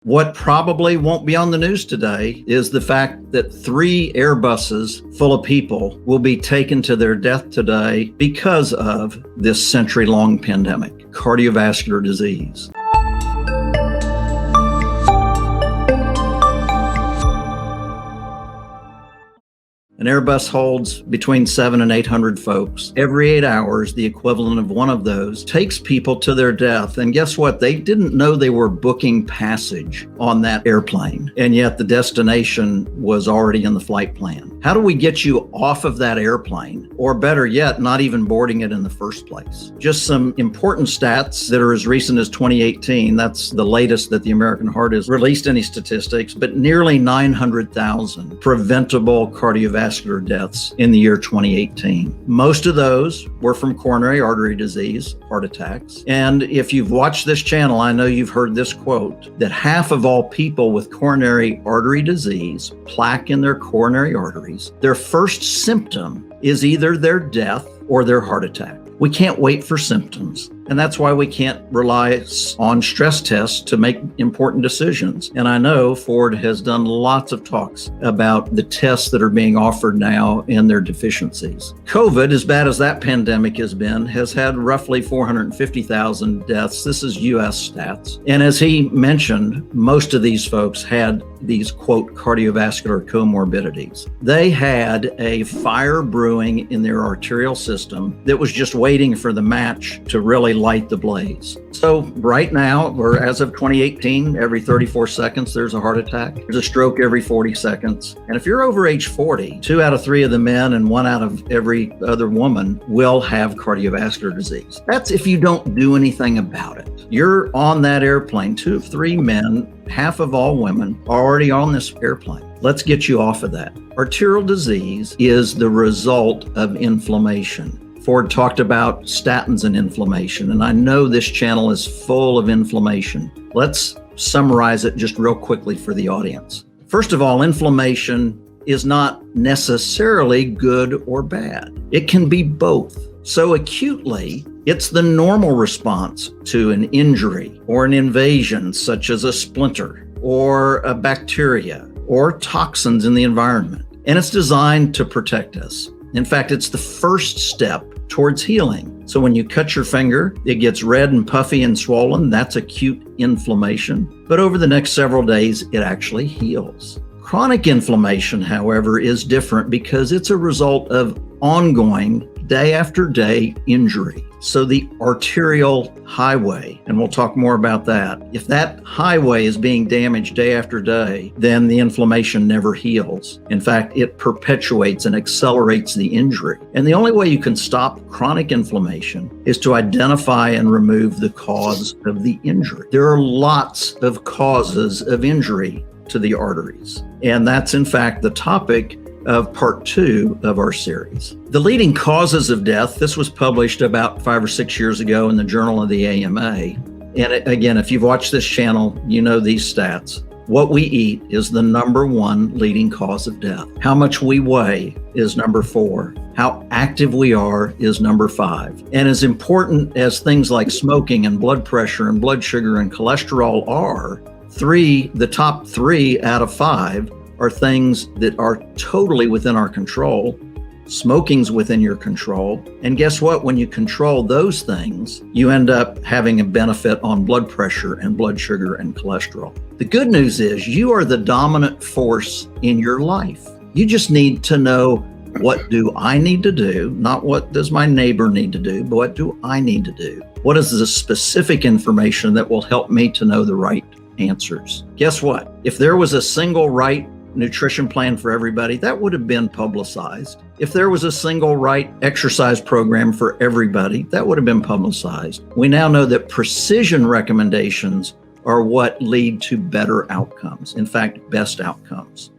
What probably won't be on the news today is the fact that 3 Airbuses full of people will be taken to their death today because of this century-long pandemic, cardiovascular disease. An Airbus holds between 700 and 800 folks. Every 8 hours, the equivalent of one of those takes people to their death. And guess what? They didn't know they were booking passage on that airplane. And yet the destination was already in the flight plan. How do we get you off of that airplane? Or better yet, not even boarding it in the first place? Just some important stats that are as recent as 2018. That's the latest that the American Heart has released any statistics, but nearly 900,000 preventable cardiovascular deaths in the year 2018. Most of those were from coronary artery disease, heart attacks. And if you've watched this channel, I know you've heard this quote, that half of all people with coronary artery disease, plaque in their coronary arteries, their first symptom is either their death or their heart attack. We can't wait for symptoms. And that's why we can't rely on stress tests to make important decisions. And I know Ford has done lots of talks about the tests that are being offered now and their deficiencies. COVID, as bad as that pandemic has been, has had roughly 450,000 deaths. This is US stats. And as he mentioned, most of these folks had these, quote, cardiovascular comorbidities. They had a fire brewing in their arterial system that was just waiting for the match to really light the blaze. So right now, or as of 2018, every 34 seconds, there's a heart attack. There's a stroke every 40 seconds. And if you're over age 40, 2 out of 3 of the men and 1 out of every other woman will have cardiovascular disease. That's if you don't do anything about it. You're on that airplane, 2 of 3 men, half of all women are already on this airplane. Let's get you off of that. Arterial disease is the result of inflammation. Ford talked about statins and inflammation, and I know this channel is full of inflammation. Let's summarize it just real quickly for the audience. First of all, inflammation is not necessarily good or bad. It can be both. So acutely, it's the normal response to an injury or an invasion, such as a splinter or a bacteria or toxins in the environment. And it's designed to protect us. In fact, it's the first step towards healing. So when you cut your finger, it gets red and puffy and swollen. That's acute inflammation. But over the next several days, it actually heals. Chronic inflammation, however, is different because it's a result of ongoing day after day injury. So the arterial highway, and we'll talk more about that. If that highway is being damaged day after day, then the inflammation never heals. In fact, it perpetuates and accelerates the injury. And the only way you can stop chronic inflammation is to identify and remove the cause of the injury. There are lots of causes of injury to the arteries. And that's in fact the topic of part 2 of our series. The leading causes of death, this was published about 5 or 6 years ago in the Journal of the AMA. And again, if you've watched this channel, you know these stats. What we eat is the number 1 leading cause of death. How much we weigh is number 4. How active we are is number 5. And as important as things like smoking and blood pressure and blood sugar and cholesterol are, the top 3 out of 5 are things that are totally within our control. Smoking's within your control. And guess what? When you control those things, you end up having a benefit on blood pressure and blood sugar and cholesterol. The good news is you are the dominant force in your life. You just need to know, what do I need to do? Not what does my neighbor need to do, but what do I need to do? What is the specific information that will help me to know the right answers? Guess what? If there was a single right nutrition plan for everybody, that would have been publicized. If there was a single right exercise program for everybody, that would have been publicized. We now know that precision recommendations are what lead to better outcomes. In fact, best outcomes.